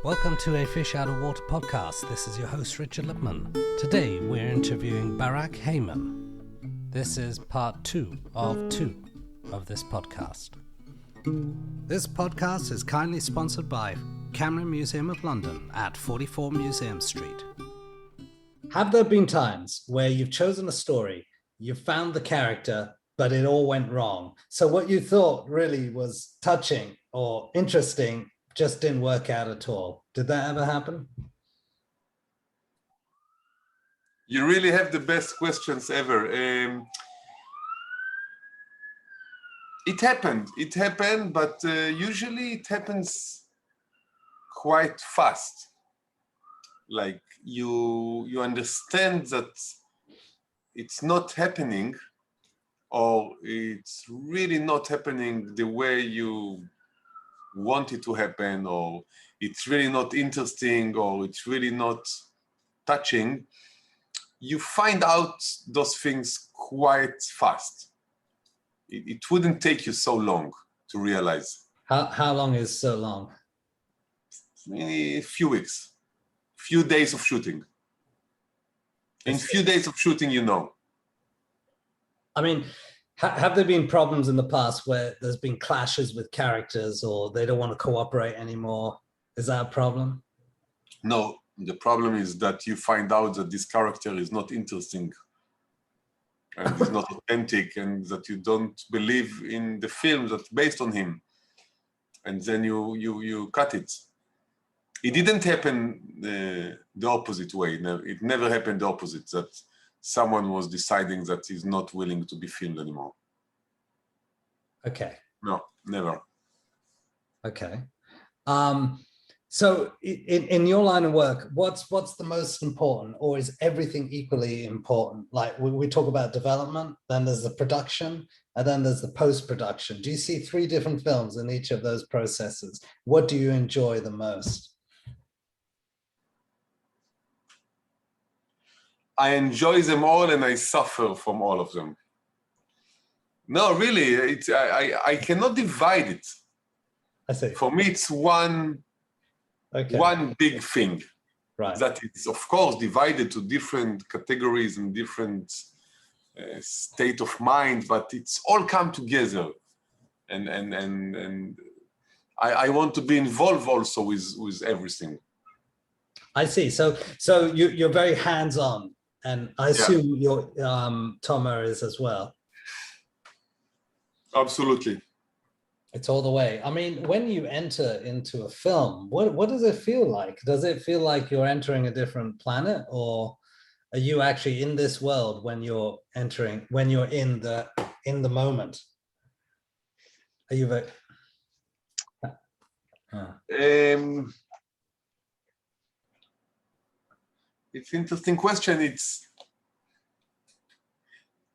Welcome to a Fish Out of Water podcast. This is your host, Richard Lipman. Today, we're interviewing Barak Heymann. This is part 2 of this podcast. This podcast is kindly sponsored by Camera Museum of London at 44 Museum Street. Have there been times where you've chosen a story, you've found the character, but it all went wrong? So what you thought really was touching or interesting just didn't work out at all. Did that ever happen? You really have the best questions ever. It happened, but usually it happens quite fast. Like you understand that it's not happening, or it's really not happening the way you want it to happen, or it's really not interesting, or it's really not touching. You find out those things quite fast. It wouldn't take you so long to realize. How long is so long? A few weeks, few days of shooting. In few days of shooting, you know. I mean, have there been problems in the past where there's been clashes with characters or they don't want to cooperate anymore? Is that a problem? No, the problem is that you find out that this character is not interesting and is not authentic, and that you don't believe in the film that's based on him. And then you cut it. It didn't happen the opposite way. It never happened the opposite, that someone was deciding that he's not willing to be filmed anymore. Okay. No, never. Okay. So in your line of work, what's the most important, or is everything equally important? Like we talk about development, then there's the production, and then there's the post-production. Do you see 3 different films in each of those processes? What do you enjoy the most? I enjoy them all and I suffer from all of them. No, really, I cannot divide it. I see. For me, it's one big thing. Right. That it's, of course, divided to different categories and different state of mind, but it's all come together. And I want to be involved also with everything. I see. So you're very hands-on. And I assume your Tomer is as well. Absolutely. It's all the way. I mean, when you enter into a film, what does it feel like? Does it feel like you're entering a different planet, or are you actually in this world when you're entering, when you're in the moment? Are you very... It's an interesting question.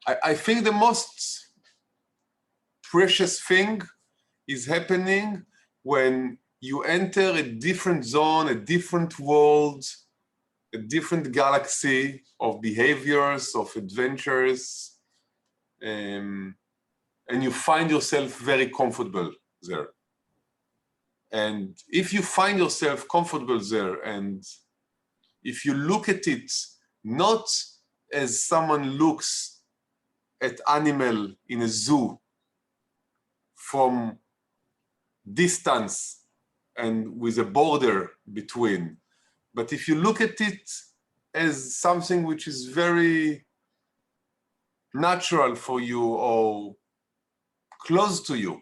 I think the most precious thing is happening when you enter a different zone, a different world, a different galaxy of behaviors, of adventures, and you find yourself very comfortable there. And if you find yourself comfortable there, and if you look at it not as someone looks at animal in a zoo from distance and with a border between, but if you look at it as something which is very natural for you or close to you,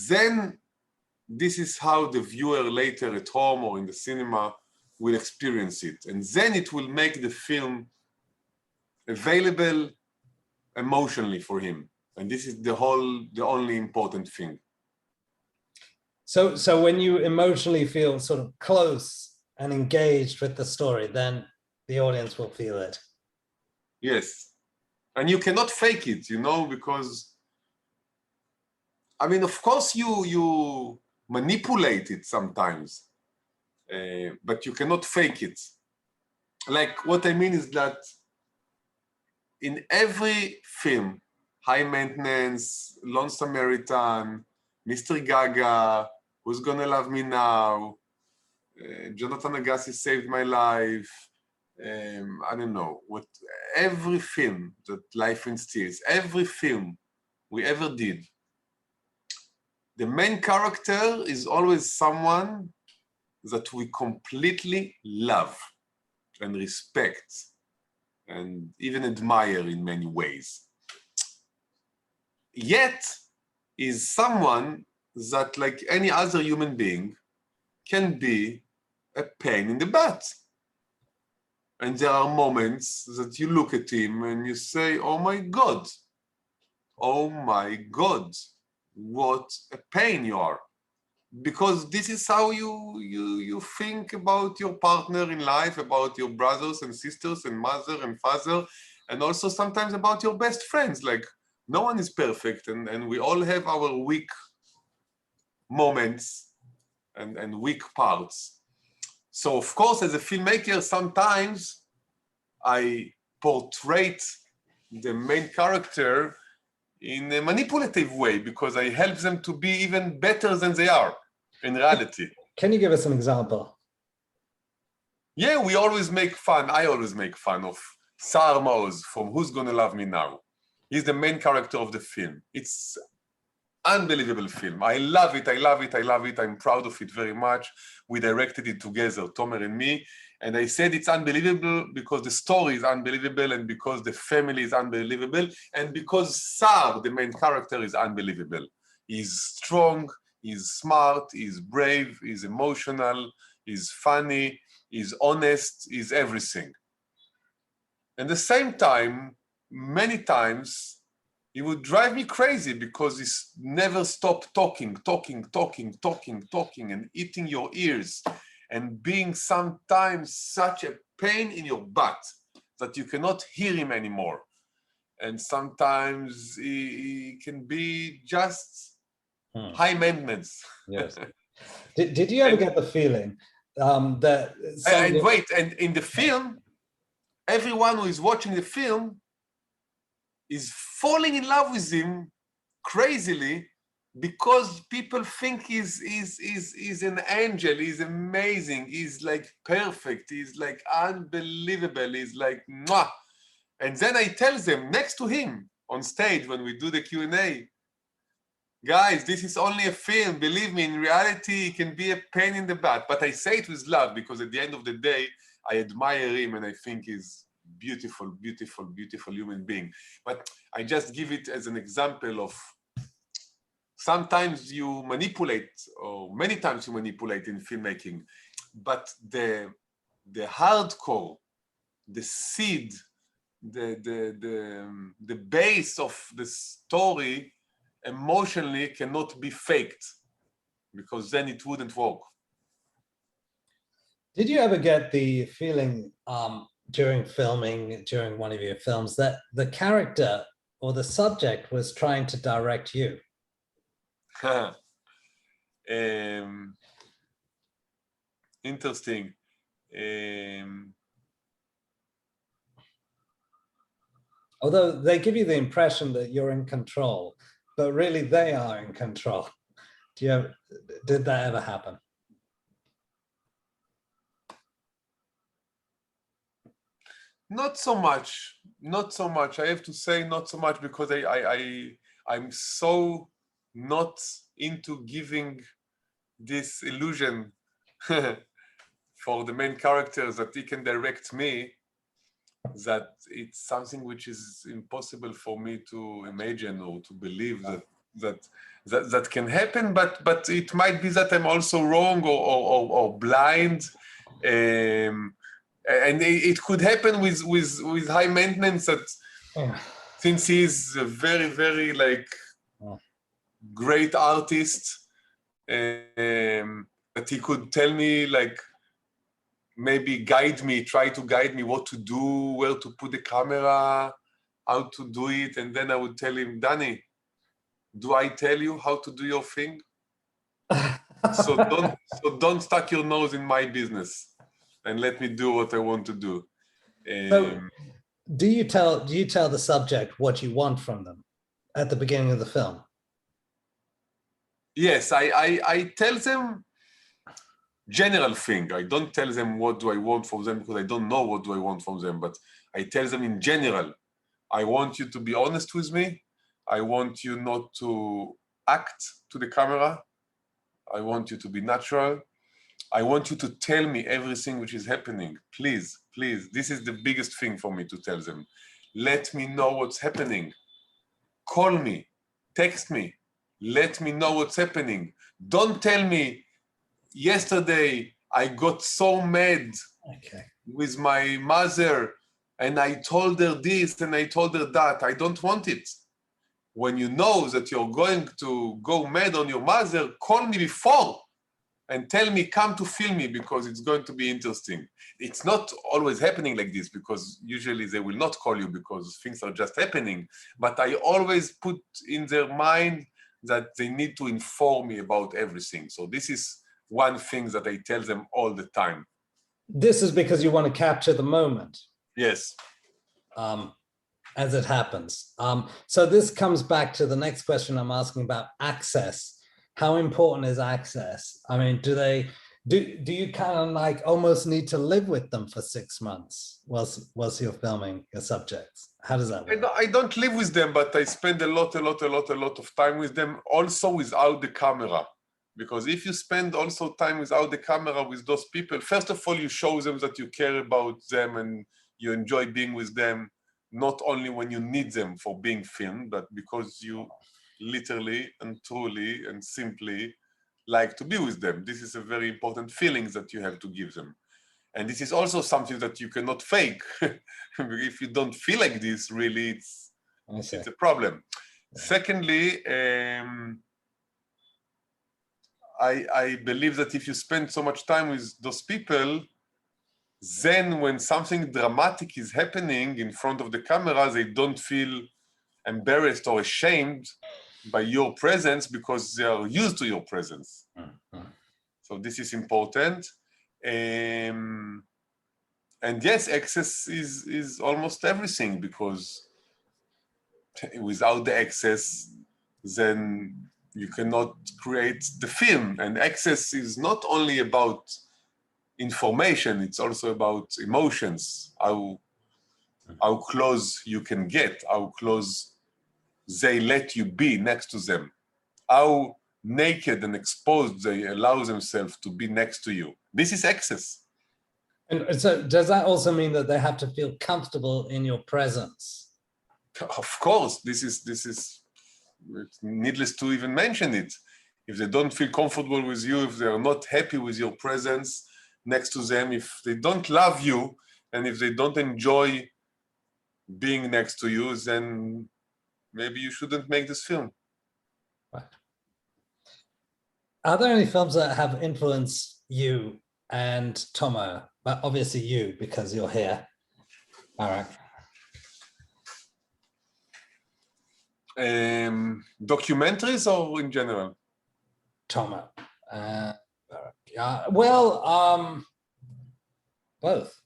then this is how the viewer later at home or in the cinema will experience it. And then it will make the film available emotionally for him. And this is the only important thing. So when you emotionally feel sort of close and engaged with the story, then the audience will feel it. Yes. And you cannot fake it, because, I mean, of course you manipulate it sometimes, but you cannot fake it. Like, what I mean is that in every film, High Maintenance, Lone Samaritan, Mr. Gaga, Who's Gonna Love Me Now, Jonathan Agassi saved my life. I don't know what. Every film that life instills, every film we ever did, the main character is always someone that we completely love and respect and even admire in many ways. Yet is someone that, like any other human being, can be a pain in the butt. And there are moments that you look at him and you say, oh my God, what a pain you are. Because this is how you think about your partner in life, about your brothers and sisters and mother and father, and also sometimes about your best friends. Like, no one is perfect, and we all have our weak moments and weak parts. So of course, as a filmmaker, sometimes I portray the main character in a manipulative way because I help them to be even better than they are in reality. Can you give us an example? Yeah, we always make fun. I always make fun of Sar Maoz from Who's Gonna Love Me Now. He's the main character of the film. It's unbelievable film. I love it. I'm proud of it very much. We directed it together, Tomer and me. And I said it's unbelievable because the story is unbelievable and because the family is unbelievable and because Sar, the main character, is unbelievable. He's strong, he's smart, he's brave, he's emotional, he's funny, he's honest, he's everything. At the same time, many times, he would drive me crazy because he never stopped talking and eating your ears and being sometimes such a pain in your butt that you cannot hear him anymore. And sometimes he can be just high maintenance. Yes. Did you ever get the feeling that... And in the film, everyone who is watching the film is falling in love with him crazily because people think he's an angel, he's amazing, he's like perfect, he's like unbelievable, he's like mwah. And then I tell them next to him on stage when we do the Q&A, guys, this is only a film. Believe me, in reality, it can be a pain in the butt. But I say it with love because at the end of the day, I admire him and I think he's beautiful human being. But I just give it as an example of sometimes you manipulate, or many times you manipulate in filmmaking, but the hardcore, the seed, the base of the story emotionally cannot be faked because then it wouldn't work. Did you ever get the feeling during filming, during one of your films, that the character or the subject was trying to direct you? Interesting. Although they give you the impression that you're in control, but really they are in control. Did that ever happen? Not so much. I have to say not so much because I'm so not into giving this illusion for the main characters that he can direct me, that it's something which is impossible for me to imagine or to believe that can happen. But it might be that I'm also wrong or blind. And it could happen with high maintenance that since he's a very like great artist, that he could tell me, like, maybe try to guide me what to do, where to put the camera, how to do it. And then I would tell him, Danny, do I tell you how to do your thing? So don't stuck your nose in my business and let me do what I want to do. So do you tell the subject what you want from them at the beginning of the film? Yes, I tell them general thing. I don't tell them what do I want from them because I don't know what do I want from them, but I tell them in general, I want you to be honest with me. I want you not to act to the camera. I want you to be natural. I want you to tell me everything which is happening. Please, please. This is the biggest thing for me to tell them. Let me know what's happening. Call me, text me. Let me know what's happening. Don't tell me, yesterday I got so mad with my mother and I told her this and I told her that. I don't want it. When you know that you're going to go mad on your mother, call me before and tell me, come to film me because it's going to be interesting. It's not always happening like this because usually they will not call you because things are just happening. But I always put in their mind that they need to inform me about everything. So this is one thing that I tell them all the time. This is because you want to capture the moment. Yes. As it happens. So this comes back to the next question I'm asking about access. How important is access? I mean, do you kind of like almost need to live with them for 6 months whilst you're filming your subjects? How does that work? I don't live with them, but I spend a lot of time with them, also without the camera. Because if you spend also time without the camera with those people, first of all, you show them that you care about them and you enjoy being with them, not only when you need them for being filmed, but because you literally and truly and simply like to be with them. This is a very important feeling that you have to give them. And this is also something that you cannot fake. If you don't feel like this, really, it's a problem. Yeah. Secondly, I believe that if you spend so much time with those people, then when something dramatic is happening in front of the camera, they don't feel embarrassed or ashamed by your presence because they are used to your presence. Mm-hmm. So this is important. And yes, access is almost everything, because without the access, then you cannot create the film. And access is not only about information, it's also about emotions, how close you can get, how close they let you be next to them, how naked and exposed they allow themselves to be next to you. This is access. And so does that also mean that they have to feel comfortable in your presence? Of course, this is it's needless to even mention it. If they don't feel comfortable with you, if they are not happy with your presence next to them, if they don't love you, and if they don't enjoy being next to you, then maybe you shouldn't make this film. Right. Are there any films that have influenced you and Tomo? But obviously you, because you're here, Barak. Documentaries or in general? Tomo. Well, both.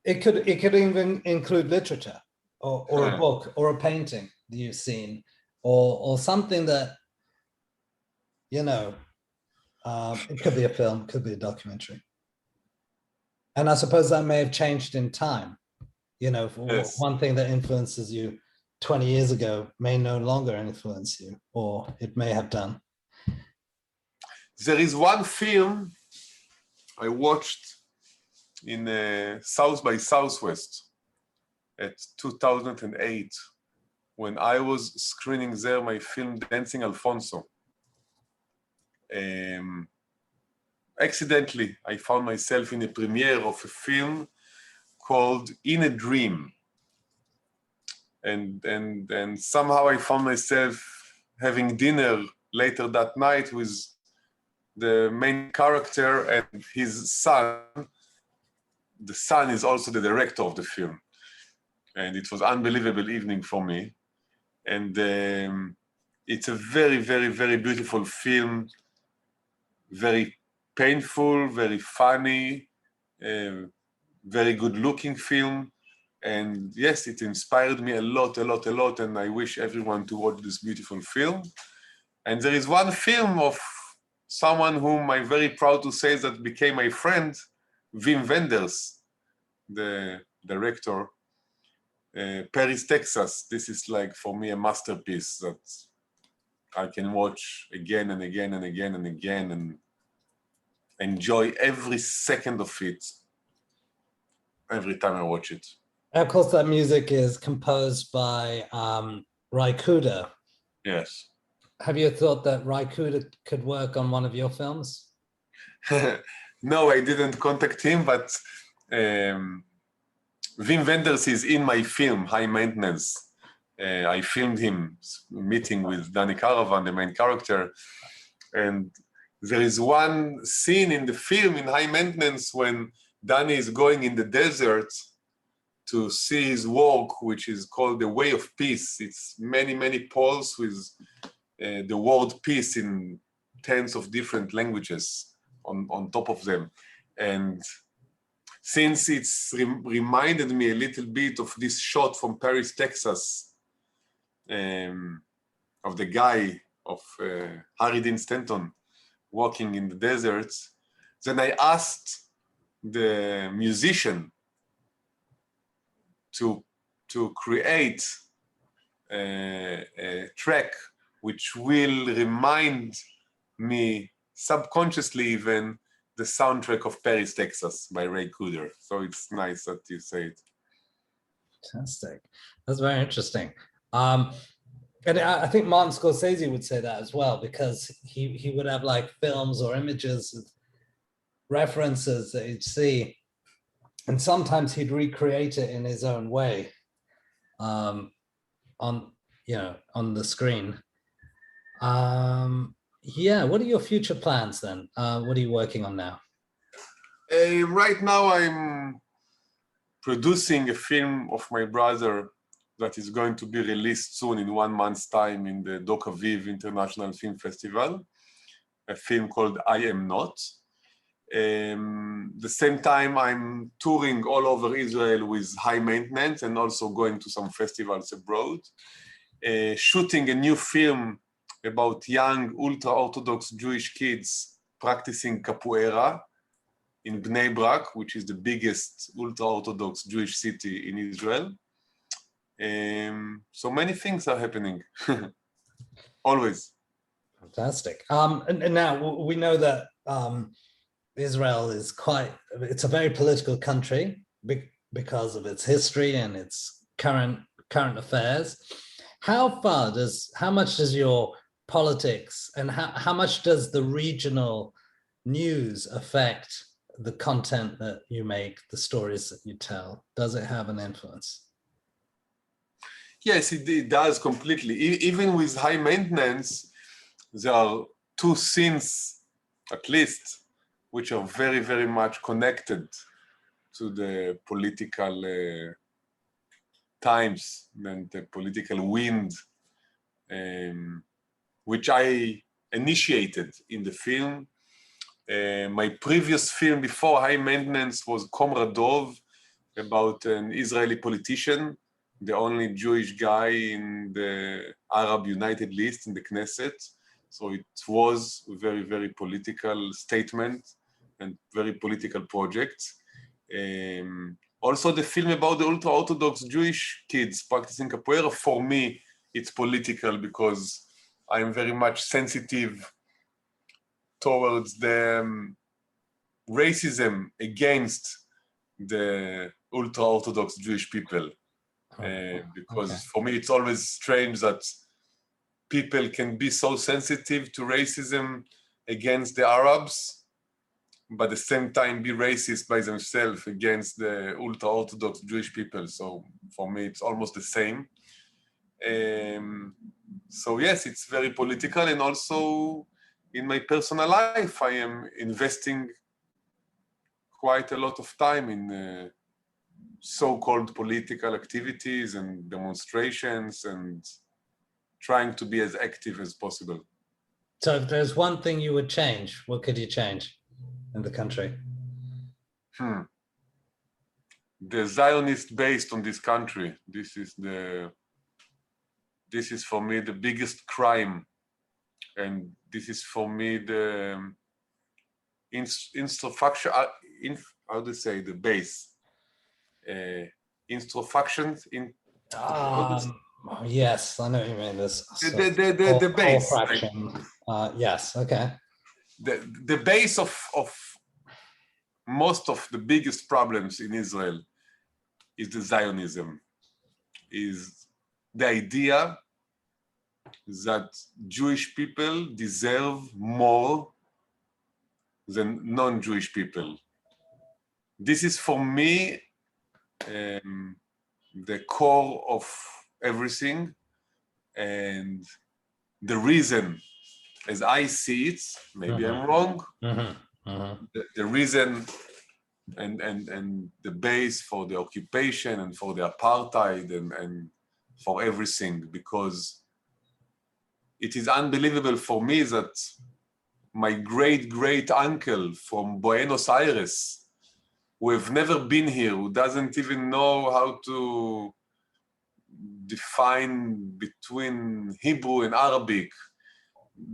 It could even include literature, or a book, or a painting that you've seen, or something that, you know, it could be a film, could be a documentary. And I suppose that may have changed in time. You know, yes. One thing that influences you 20 years ago may no longer influence you, or it may have done. There is one film I watched in South by Southwest at 2008, when I was screening there my film Dancing Alfonso. Accidentally, I found myself in a premiere of a film called In a Dream. And somehow I found myself having dinner later that night with the main character and his son. The son is also the director of the film. And it was an unbelievable evening for me. And it's a very, very, very beautiful film, very painful, very funny, very good looking film. And yes, it inspired me a lot, and I wish everyone to watch this beautiful film. And there is one film of someone whom I'm very proud to say that became my friend, Wim Wenders, the director. Paris, Texas. This is like for me a masterpiece that I can watch again and again and again and again and enjoy every second of it every time I watch it. Of course, that music is composed by Ry Cooder. Yes. Have you thought that Ry Cooder could work on one of your films? No, I didn't contact him, but Wim Wenders is in my film, High Maintenance. I filmed him meeting with Danny Caravan, the main character. And there is one scene in the film in High Maintenance when Danny is going in the desert to see his work, which is called The Way of Peace. It's many, many poles with the word peace in tens of different languages on top of them. And since it's reminded me a little bit of this shot from Paris, Texas, of the guy of Harry Dean Stanton walking in the desert, then I asked the musician to create a track which will remind me subconsciously even the soundtrack of Paris, Texas by Ry Cooder. So it's nice that you say it. Fantastic. That's very interesting. And I think Martin Scorsese would say that as well, because he would have like films or images, references that he'd see, and sometimes he'd recreate it in his own way on the screen. Yeah, what are your future plans then? What are you working on now? Right now I'm producing a film of my brother that is going to be released soon in 1 month's time in the Doc Aviv International Film Festival, a film called I Am Not. The same time I'm touring all over Israel with High Maintenance and also going to some festivals abroad, shooting a new film about young ultra-Orthodox Jewish kids practicing capoeira in Bnei Brak, which is the biggest ultra-Orthodox Jewish city in Israel. So many things are happening, always. Fantastic. And now we know that Israel is it's a very political country because of its history and its current affairs. How much does your politics and how much does the regional news affect the content that you make, the stories that you tell? Does it have an influence? Yes, it does completely. Even with High Maintenance, there are two scenes, at least, which are very, very much connected to the political times and the political wind, which I initiated in the film. My previous film before High Maintenance was Comrade Dov, about an Israeli politician, the only Jewish guy in the Arab United List in the Knesset. So it was a very, very political statement and very political project. Also the film about the ultra-Orthodox Jewish kids practicing capoeira, for me, it's political because I'm very much sensitive towards the racism against the ultra-Orthodox Jewish people. Because for me, it's always strange that people can be so sensitive to racism against the Arabs, but at the same time be racist by themselves against the ultra-Orthodox Jewish people. So for me, it's almost the same. So yes, it's very political, and also in my personal life, I am investing quite a lot of time in so-called political activities and demonstrations and trying to be as active as possible. So if there's one thing you would change, what could you change in the country? The Zionist based on this country. This is for me the biggest crime And this is for me the instruction, how do you say, the base. Instructions in. Yes, I know what you mean. There's The base. fraction. Yes, okay. The base of most of the biggest problems in Israel is the Zionism, is the idea that Jewish people deserve more than non-Jewish people. This is for me the core of everything, and the reason, as I see it, maybe I'm wrong, the reason and the base for the occupation and for the apartheid and for everything, because it is unbelievable for me that my great uncle from Buenos Aires, who have never been here, who doesn't even know how to define between Hebrew and Arabic,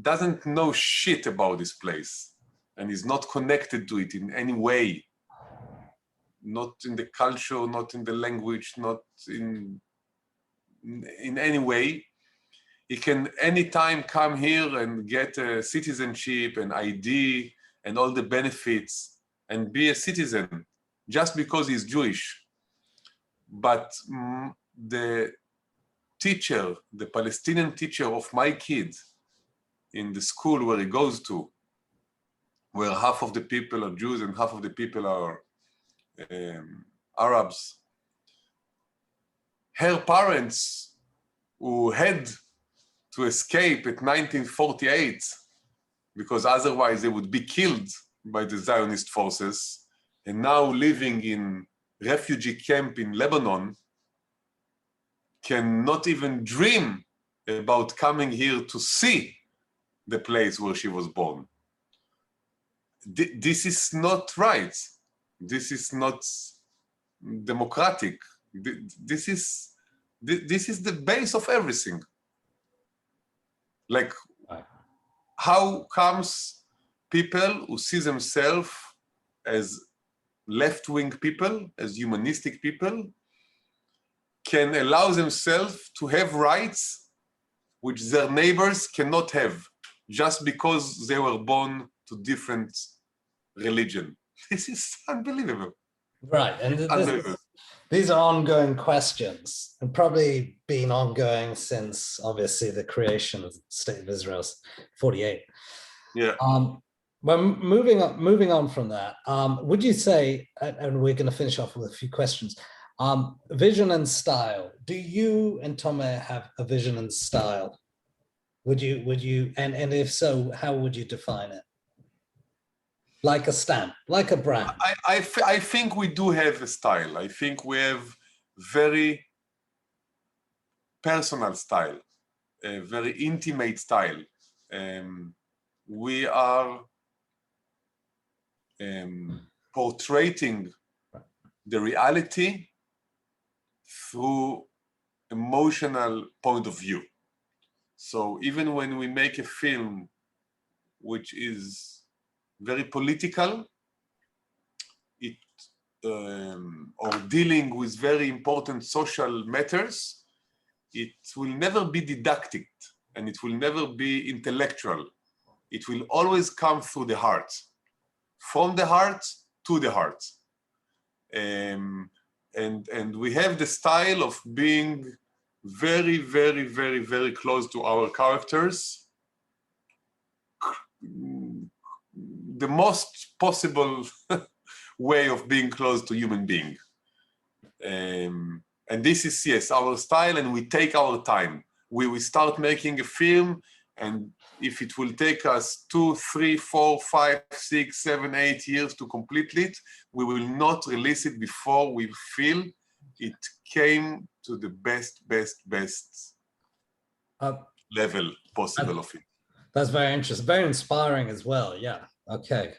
doesn't know shit about this place and is not connected to it in any way. Not in the culture, not in the language, not in any way. He can anytime come here and get a citizenship and ID and all the benefits and be a citizen just because he's Jewish. But the teacher, the Palestinian teacher of my kid in the school where he goes to, where half of the people are Jews and half of the people are Arabs, her parents, who had to escape at 1948 because otherwise they would be killed by the Zionist forces, and now living in refugee camp in Lebanon, cannot even dream about coming here to see the place where she was born. This is not right. This is not democratic. This is the base of everything. Like, how comes people who see themselves as left-wing people, as humanistic people, can allow themselves to have rights which their neighbors cannot have, just because they were born to different religion? This is unbelievable. Right, and these are ongoing questions, and probably been ongoing since obviously the creation of the State of Israel, 48. Yeah. Well, moving on from that, would you say, and we're going to finish off with a few questions, vision and style. Do you and Tome have a vision and style? Would you, and if so, how would you define it? Like a stamp, like a brand. I think we do have a style. I think we have very personal style, a very intimate style. We are portraying the reality through emotional point of view. So even when we make a film which is very political, or dealing with very important social matters, it will never be didactic and it will never be intellectual. It will always come through the heart, from the heart to the heart. And we have the style of being very, very, very, very close to our characters. The most possible way of being close to human being. And this is, yes, our style, and we take our time. We start making a film, and if it will take us 2, 3, 4, 5, 6, 7, 8 years to complete it, we will not release it before we feel it came to the best level possible of it. That's very interesting, very inspiring as well. Yeah. Okay.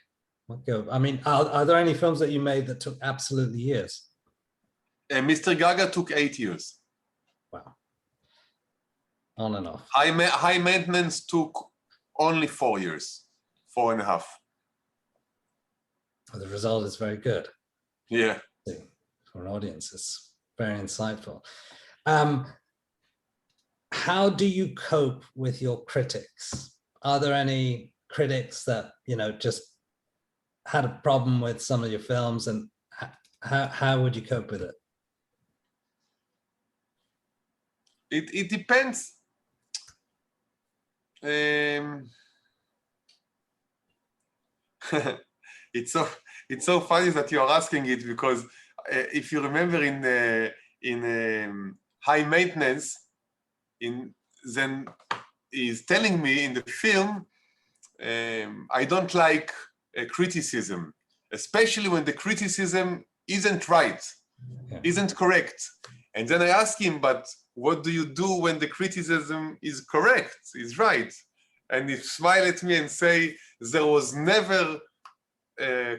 I mean, are there any films that you made that took absolutely years? Mr. Gaga took 8 years. Wow. On and off. High Maintenance took only 4 years, 4.5. Well, the result is very good. Yeah. For an audience, it's very insightful. How do you cope with your critics? Are there any critics that, you know, just had a problem with some of your films, and how would you cope with it? It depends. It's so funny that you are asking it, because if you remember in High Maintenance, then he's telling me in the film, I don't like criticism, especially when the criticism isn't right, isn't correct. And then I ask him, but what do you do when the criticism is correct, is right? And he smiled at me and say, there was never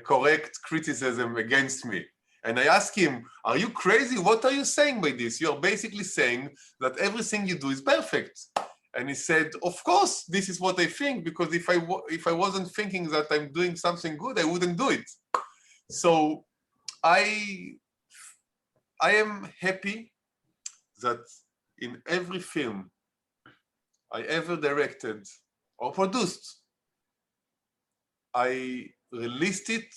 correct criticism against me. And I asked him, are you crazy? What are you saying by this? You're basically saying that everything you do is perfect. And he said, of course, this is what I think, because if I wasn't thinking that I'm doing something good, I wouldn't do it. So I am happy that in every film I ever directed or produced, I released it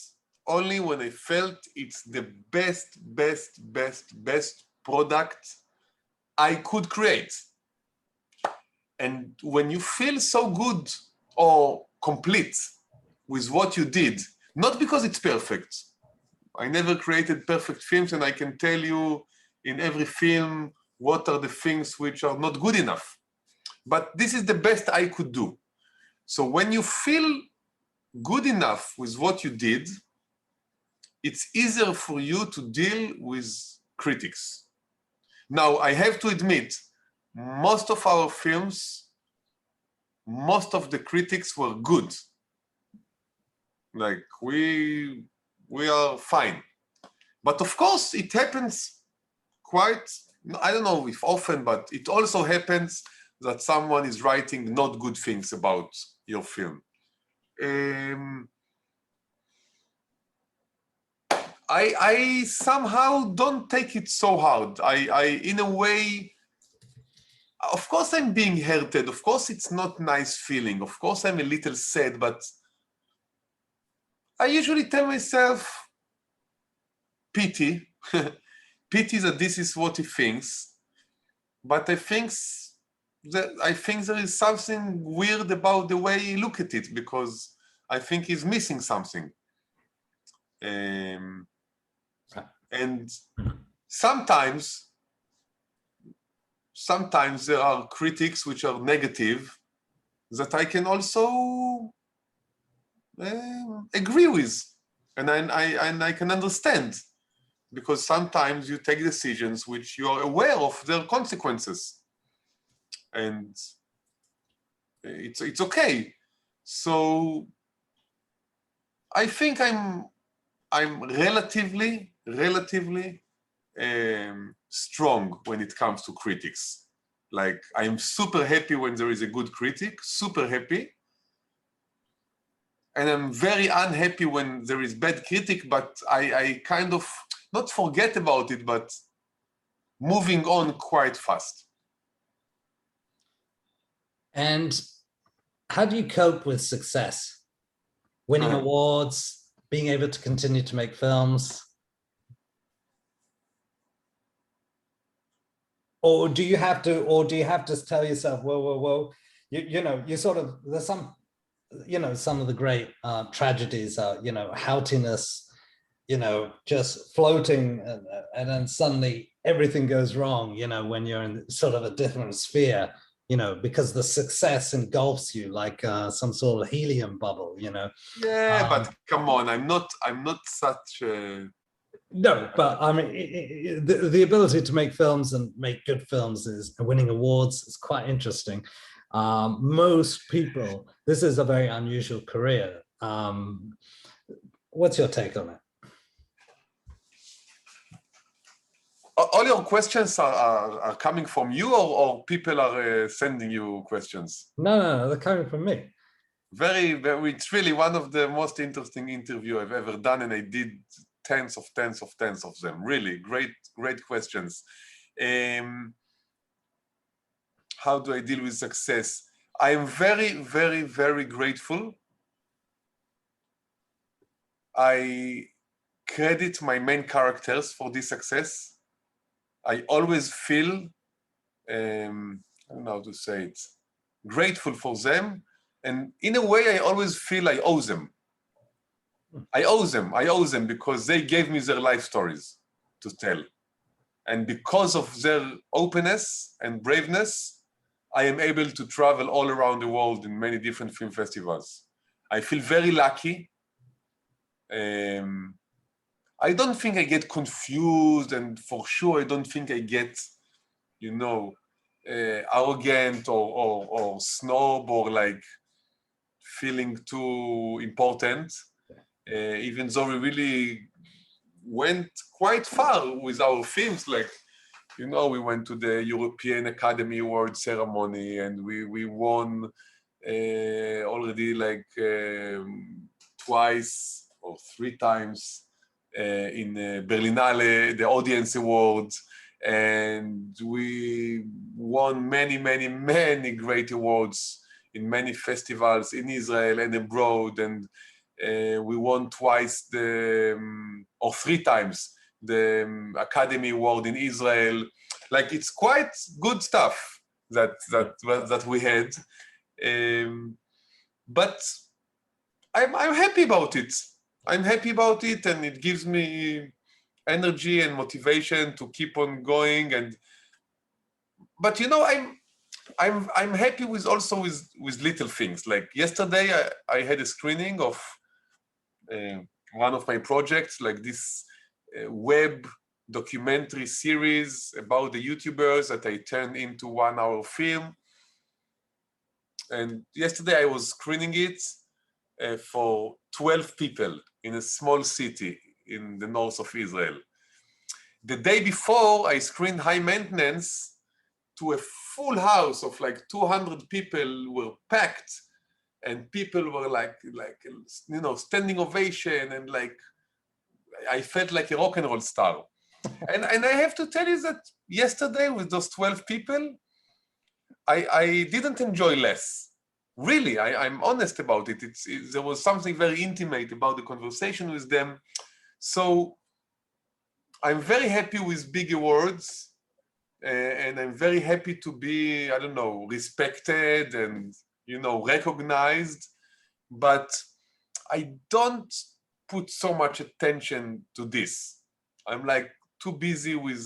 only when I felt it's the best product I could create. And when you feel so good or complete with what you did, not because it's perfect. I never created perfect films, and I can tell you in every film what are the things which are not good enough. But this is the best I could do. So when you feel good enough with what you did, it's easier for you to deal with critics. Now, I have to admit, most of our films, most of the critics were good. Like, we are fine. But of course, it happens quite, I don't know if often, but it also happens that someone is writing not good things about your film. I somehow don't take it so hard. I in a way, of course I'm being hurted. Of course it's not nice feeling. Of course I'm a little sad, but I usually tell myself, pity, pity that this is what he thinks. But I think there is something weird about the way he look at it, because I think he's missing something. And sometimes there are critics which are negative that I can also agree with, and I can understand, because sometimes you take decisions which you are aware of their consequences, and it's okay. So I think I'm relatively strong when it comes to critics. Like, I'm super happy when there is a good critic, super happy. And I'm very unhappy when there is bad critic, but I kind of not forget about it, but moving on quite fast. And how do you cope with success? Winning awards, being able to continue to make films? Or do you have to tell yourself, whoa, you know, you sort of, there's some, you know, some of the great tragedies are, you know, houtiness, you know, just floating, and then suddenly everything goes wrong, you know, when you're in sort of a different sphere, you know, because the success engulfs you like some sort of helium bubble, you know. Yeah, but come on, I'm not such a... No, but I mean, the ability to make films and make good films is winning awards is quite interesting. Most people, this is a very unusual career. What's your take on it? All your questions are coming from you, or people are sending you questions? No, they're coming from me. very, very, it's really one of the most interesting interview I've ever done, and I did tens of them. Really great questions. How do I deal with success? I am very, very, very grateful. I credit my main characters for this success. I always feel, I don't know how to say it, grateful for them. And in a way, I always feel I owe them. I owe them because they gave me their life stories to tell. And because of their openness and braveness, I am able to travel all around the world in many different film festivals. I feel very lucky. I don't think I get confused, and for sure I don't think I get, arrogant or snob or like feeling too important. Even though we really went quite far with our films, like, we went to the European Academy Award ceremony, and we won already like twice or three times in Berlinale, the Audience Awards, and we won many, many, many great awards in many festivals in Israel and abroad, and we won twice or three times the Academy Award in Israel. Like, it's quite good stuff that we had, but I'm happy about it. I'm happy about it, and it gives me energy and motivation to keep on going. But I'm happy with little things. Like yesterday, I had a screening of one of my projects, like this web documentary series about the YouTubers that I turned into 1 hour film. And yesterday I was screening it for 12 people in a small city in the north of Israel. The day before, I screened High Maintenance to a full house of like 200 people, were packed, and people were like standing ovation, and like I felt like a rock and roll star. And I have to tell you that yesterday with those 12 people, I didn't enjoy less. Really, I'm honest about it. There was something very intimate about the conversation with them. So I'm very happy with big awards, and I'm very happy to be, respected and, recognized. But I don't put so much attention to this. I'm like too busy with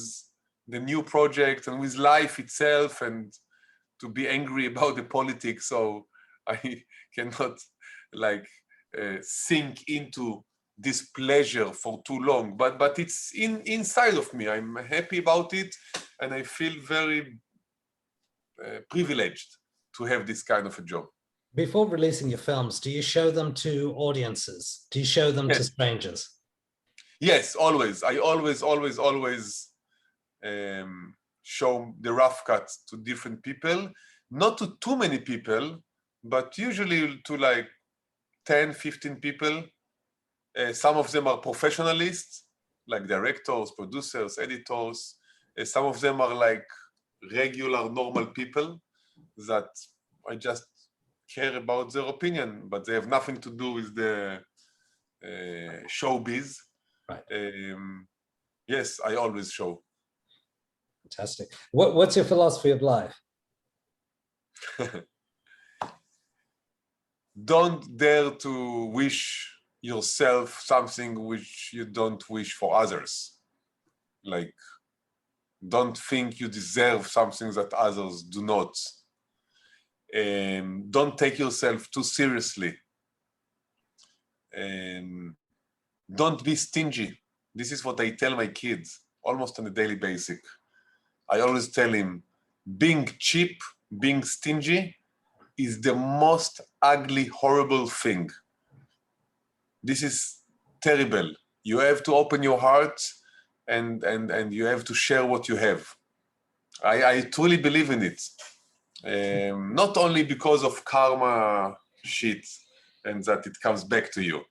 the new project and with life itself, and to be angry about the politics. So I cannot sink into this pleasure for too long, but it's inside of me. I'm happy about it, and I feel very privileged to have this kind of a job. Before releasing your films, do you show them to audiences? Do you show them to strangers? Yes, always. I always show the rough cuts to different people, not to too many people, but usually to like 10, 15 people. Some of them are professionalists, like directors, producers, editors. Some of them are like regular, normal people that I just care about their opinion, but they have nothing to do with the showbiz. Right. Yes, I always show. Fantastic. What's your philosophy of life? Don't dare to wish yourself something which you don't wish for others. Like, don't think you deserve something that others do not. Don't take yourself too seriously. Don't be stingy. This is what I tell my kids almost on a daily basis. I always tell him, being cheap, being stingy is the most ugly, horrible thing. This is terrible. You have to open your heart, and you have to share what you have. I truly believe in it. Not only because of karma shit, and that it comes back to you.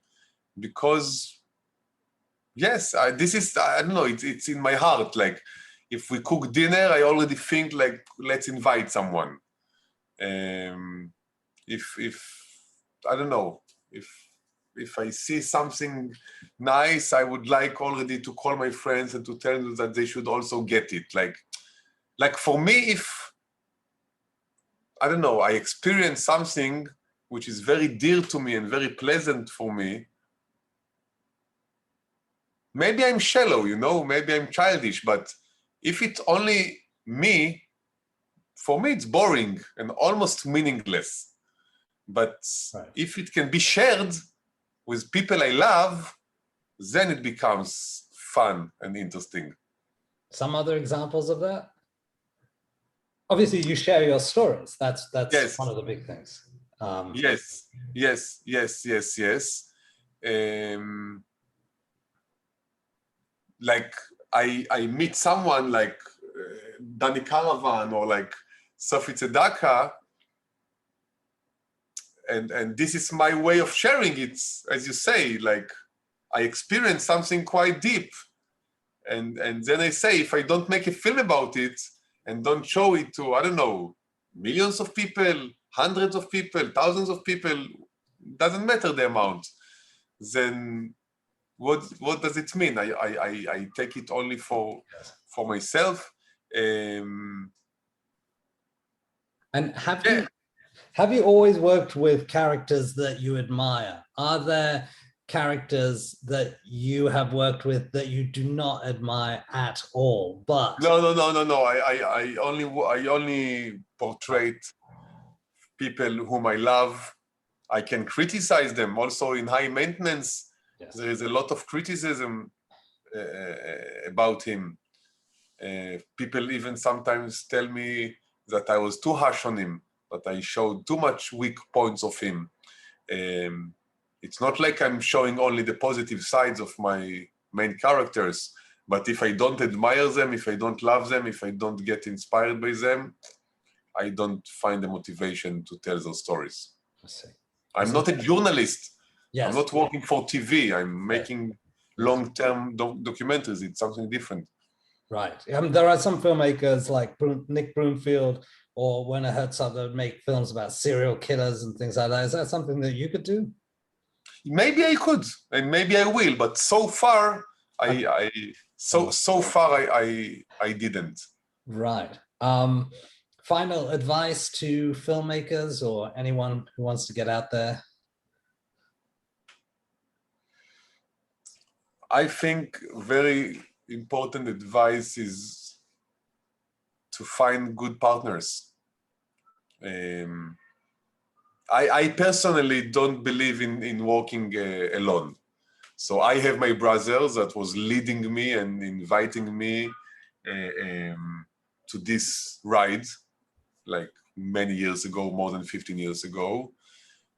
Because yes, I don't know, it's in my heart. Like, if we cook dinner, I already think like, let's invite someone. If I don't know, if I see something nice, I would like already to call my friends and to tell them that they should also get it. Like for me, if, I don't know, I experience something which is very dear to me and very pleasant for me, maybe I'm shallow, you know, maybe I'm childish, but if it's only me, for me it's boring and almost meaningless. But if it can be shared with people I love, then it becomes fun and interesting. Some other examples of that? Obviously, you share your stories. That's Yes. one of the big things. Yes. Like I meet someone like Danny Caravan or like Sophie Tzedaka, and this is my way of sharing it, as you say, like I experienced something quite deep, and then I say, if I don't make a film about it and don't show it to, I don't know, millions of people, hundreds of people, thousands of people, doesn't matter the amount, then what does it mean? I take it only for myself. And have you always worked with characters that you admire? Are there characters that you have worked with that you do not admire at all? But no. I only portray people whom I love. I can criticize them. Also in High Maintenance, there is a lot of criticism about him. People even sometimes tell me that I was too harsh on him, that I showed too much weak points of him. It's not like I'm showing only the positive sides of my main characters, but if I don't admire them, if I don't love them, if I don't get inspired by them, I don't find the motivation to tell those stories. I see. I'm not a journalist. Yes. I'm not working for TV. I'm making long-term documentaries. It's something different. Right. There are some filmmakers like Nick Broomfield or Werner Herzog that make films about serial killers and things like that. Is that something that you could do? Maybe I could, and maybe I will. But so far, I didn't. Right. Final advice to filmmakers or anyone who wants to get out there? I think very important advice is to find good partners. I personally don't believe in working alone. So I have my brother that was leading me and inviting me to this ride, like many years ago, more than 15 years ago.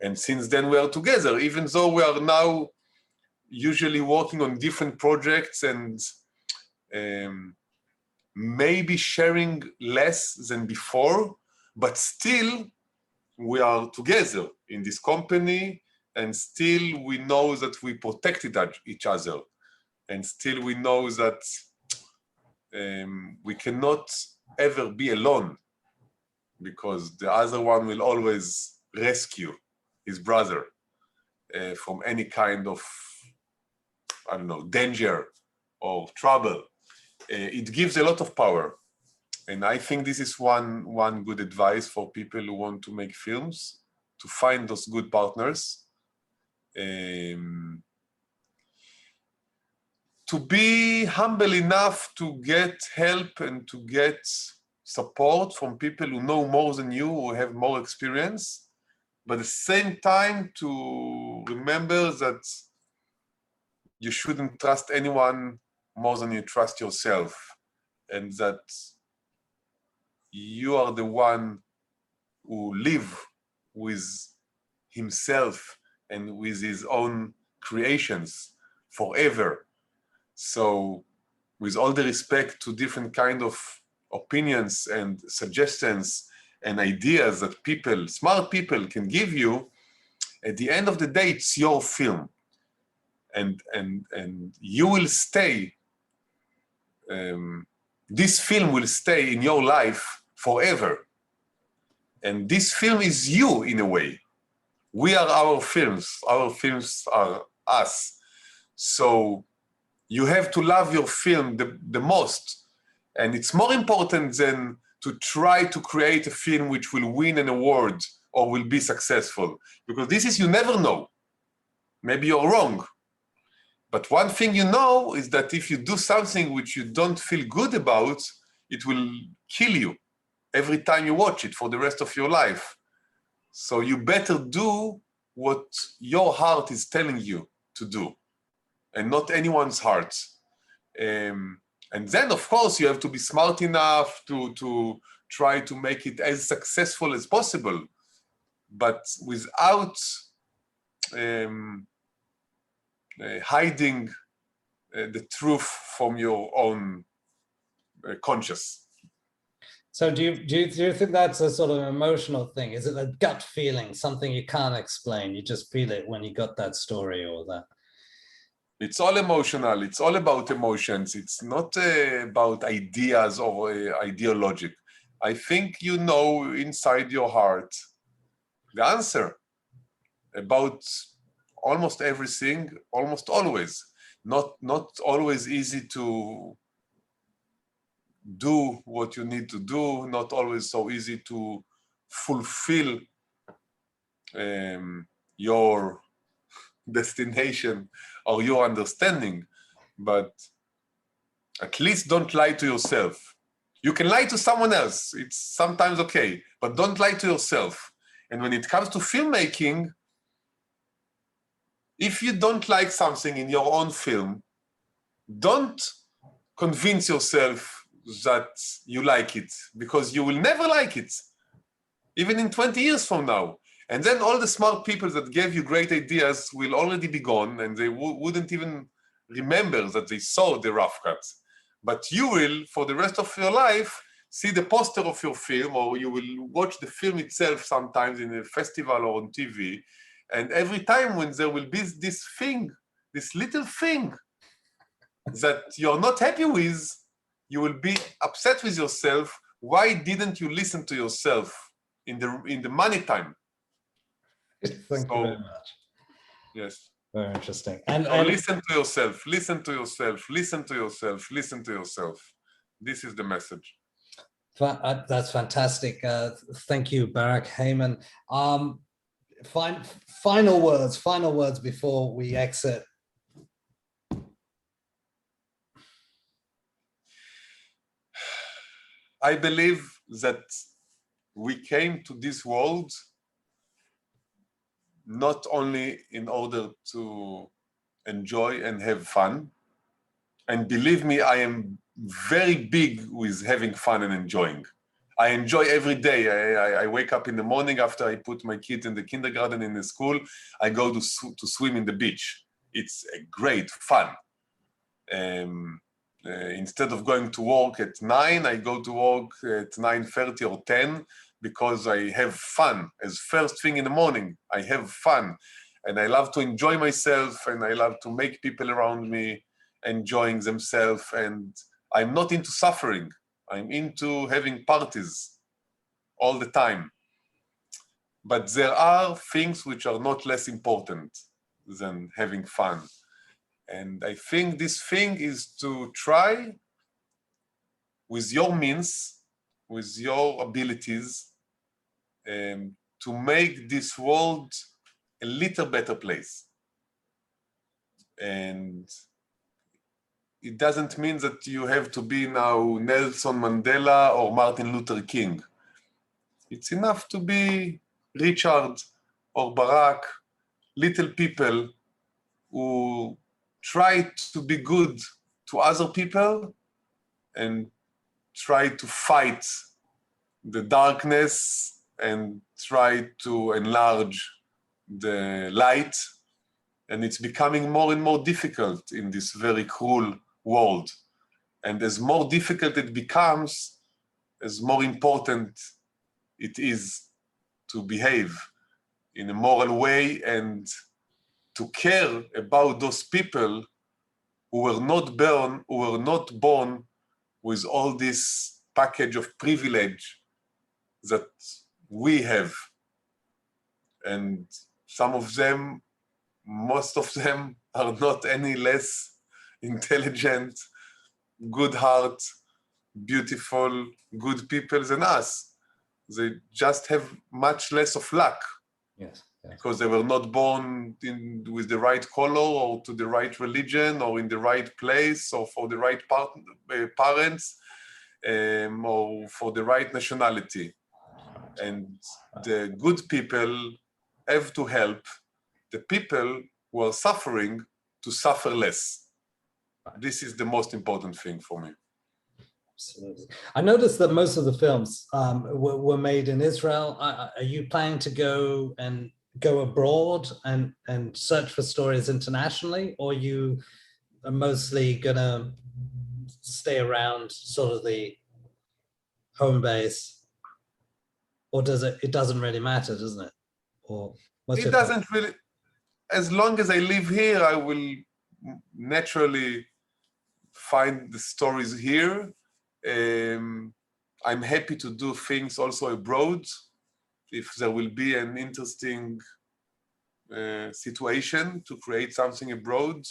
And since then we are together, even though we are now usually working on different projects and maybe sharing less than before, but still we are together in this company, and still we know that we protected each other, and still we know that we cannot ever be alone, because the other one will always rescue his brother from any kind of, I don't know, danger or trouble. It gives a lot of power. And I think this is one good advice for people who want to make films, to find those good partners. To be humble enough to get help and to get support from people who know more than you, who have more experience, but at the same time to remember that you shouldn't trust anyone more than you trust yourself, and that you are the one who live with himself and with his own creations forever. So with all the respect to different kind of opinions and suggestions and ideas that people, smart people, can give you, At the end of the day, it's your film, and you will stay. This film will stay in your life forever, and this film is you in a way. We are our films. Our films are us. So you have to love your film the most, and it's more important than to try to create a film which will win an award or will be successful, because this is, you never know. Maybe you're wrong. But one thing you know is that if you do something which you don't feel good about, it will kill you every time you watch it for the rest of your life. So you better do what your heart is telling you to do, and not anyone's heart. And then, of course, you have to be smart enough to try to make it as successful as possible, but without hiding the truth from your own conscience. So do you think that's a sort of emotional thing? Is it a gut feeling, something you can't explain? You just feel it when you got that story or that? It's all emotional. It's all about emotions. It's not about ideas or ideologic. I think you know inside your heart the answer about almost everything, almost always. Not always easy to do what you need to do, not always so easy to fulfill your destination or your understanding, but at least don't lie to yourself. You can lie to someone else, it's sometimes okay, but don't lie to yourself. And when it comes to filmmaking, if you don't like something in your own film, don't convince yourself that you like it, because you will never like it, even in 20 years from now. And then all the smart people that gave you great ideas will already be gone, and they wouldn't even remember that they saw the rough cuts. But you will, for the rest of your life, see the poster of your film, or you will watch the film itself sometimes in a festival or on TV. And every time when there will be this thing, this little thing that you're not happy with, you will be upset with yourself. Why didn't you listen to yourself in the money time? Thank you very much. Yes. Very interesting. And listen to yourself, listen to yourself, listen to yourself, listen to yourself. This is the message. That's fantastic. Thank you, Barak Heymann. Final words before we exit. I believe that we came to this world not only in order to enjoy and have fun. And believe me, I am very big with having fun and enjoying. I enjoy every day. I wake up in the morning after I put my kids in the kindergarten in the school. I go to swim in the beach. It's a great fun. Instead of going to work at 9, I go to work at 9:30 or 10 because I have fun. As first thing in the morning, I have fun. And I love to enjoy myself, and I love to make people around me enjoying themselves. And I'm not into suffering. I'm into having parties all the time. But there are things which are not less important than having fun. And I think this thing is to try with your means, with your abilities, to make this world a little better place. And it doesn't mean that you have to be now Nelson Mandela or Martin Luther King. It's enough to be Richard or Barak, little people who try to be good to other people and try to fight the darkness and try to enlarge the light. And it's becoming more and more difficult in this very cruel world. And as more difficult it becomes, as more important it is to behave in a moral way, and to care about those people who were not born with all this package of privilege that we have. And some of them, most of them, are not any less intelligent, good heart, beautiful, good people than us. They just have much less of luck. Yes. Because they were not born with the right color or to the right religion or in the right place or for the right parents or for the right nationality. And the good people have to help the people who are suffering to suffer less. This is the most important thing for me. Absolutely. I noticed that most of the films were made in Israel. Are you planning to go abroad and search for stories internationally, or you are mostly gonna stay around sort of the home base, or it doesn't really matter, doesn't it? Or it doesn't really, as long as I live here, I will naturally find the stories here. I'm happy to do things also abroad. If there will be an interesting situation to create something abroad,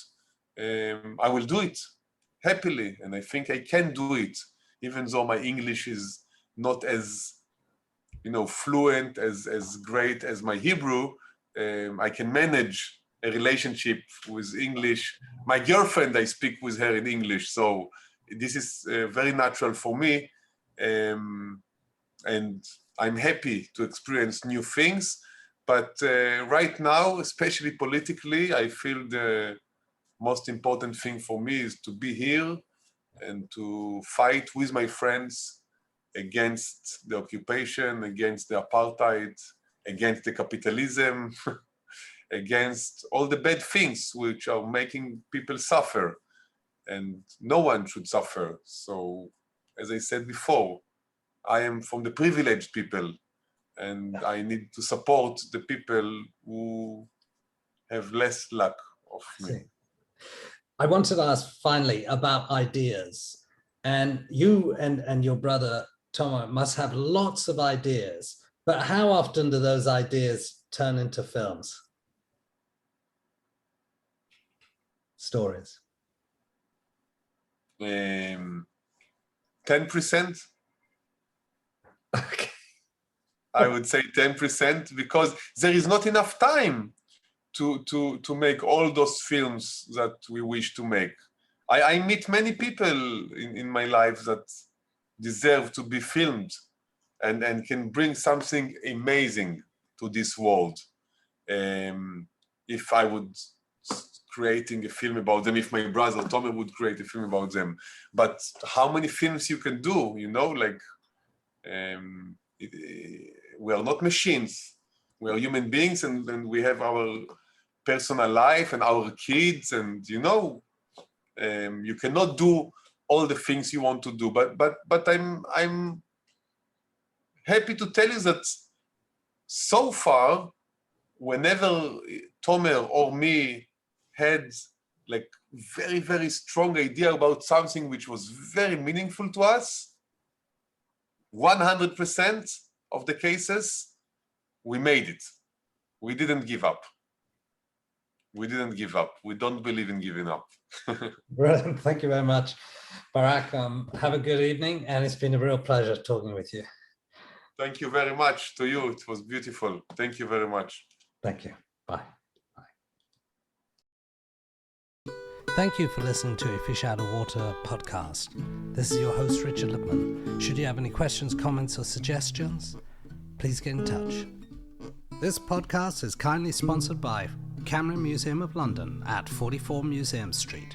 I will do it happily. And I think I can do it, even though my English is not as, fluent, as great as my Hebrew. I can manage a relationship with English. My girlfriend, I speak with her in English. So this is very natural for me. And I'm happy to experience new things, but right now, especially politically, I feel the most important thing for me is to be here and to fight with my friends against the occupation, against the apartheid, against the capitalism, against all the bad things which are making people suffer, and no one should suffer. So, as I said before, I am from the privileged people, and I need to support the people who have less luck of me. I wanted to ask finally about ideas. And you and your brother, Tomer, must have lots of ideas, but how often do those ideas turn into films? Stories? 10%. Okay. I would say 10%, because there is not enough time to make all those films that we wish to make. I meet many people in my life that deserve to be filmed and can bring something amazing to this world. If I would creating a film about them, if my brother Tomer would create a film about them. But how many films you can do, we are not machines. We are human beings, and we have our personal life and our kids, and you cannot do all the things you want to do. But I'm happy to tell you that so far, whenever Tomer or me had like very, very strong idea about something which was very meaningful to us, 100% of the cases, we made it. We didn't give up. We didn't give up. We don't believe in giving up. Brilliant. Thank you very much, Barak. Have a good evening, and it's been a real pleasure talking with you. Thank you very much to you. It was beautiful. Thank you very much. Thank you. Bye. Thank you for listening to a Fish Out of Water podcast. This is your host, Richard Lipman. Should you have any questions, comments, or suggestions, please get in touch. This podcast is kindly sponsored by Camera Museum of London at 44 Museum Street.